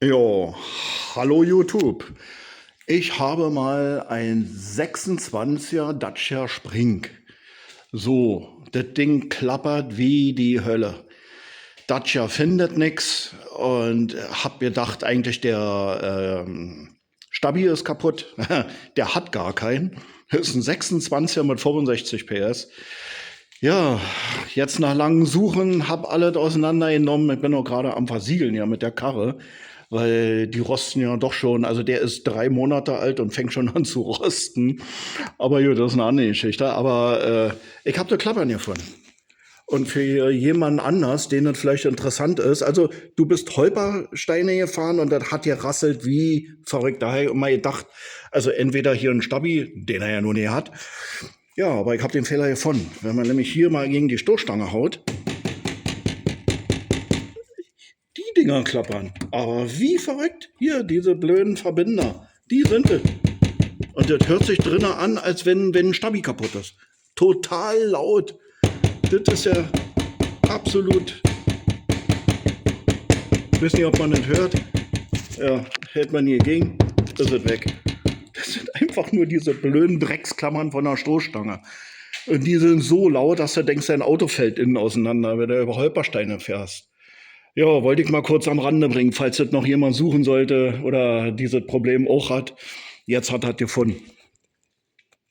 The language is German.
Jo, hallo YouTube. Ich habe mal ein 26er Dacia Spring. So, das Ding klappert wie die Hölle. Dacia findet nix und hab gedacht, eigentlich der Stabi ist kaputt. Der hat gar keinen. Das ist ein 26er mit 65 PS. Ja, jetzt nach langem Suchen, hab alles auseinandergenommen. Ich bin auch gerade am Versiegeln ja mit der Karre, weil die rosten ja doch schon. Also der ist 3 Monate alt und fängt schon an zu rosten. Aber gut, das ist eine andere Geschichte. Aber ich habe da Klappern gefunden. Und für jemanden anders, den das vielleicht interessant ist, also du bist Holpersteine gefahren und das hat gerasselt wie verrückt. Da habe ich immer gedacht, also entweder hier ein Stabi, den er ja nur nie hat. Ja, aber ich habe den Fehler gefunden. Wenn man nämlich hier mal gegen die Stoßstange haut, die Dinger klappern. Aber wie verrückt. Hier, diese blöden Verbinder, die sind es. Und das hört sich drinnen an, als wenn ein Stabi kaputt ist. Total laut. Das ist ja absolut. Ich weiß nicht, ob man das hört. Ja, hält man hier gegen, ist es weg. Das sind einfach nur diese blöden Drecksklammern von der Stoßstange. Und die sind so laut, dass du denkst, dein Auto fällt innen auseinander, wenn du über Holpersteine fährst. Ja, wollte ich mal kurz am Rande bringen, falls das noch jemand suchen sollte oder dieses Problem auch hat. Jetzt hat er gefunden.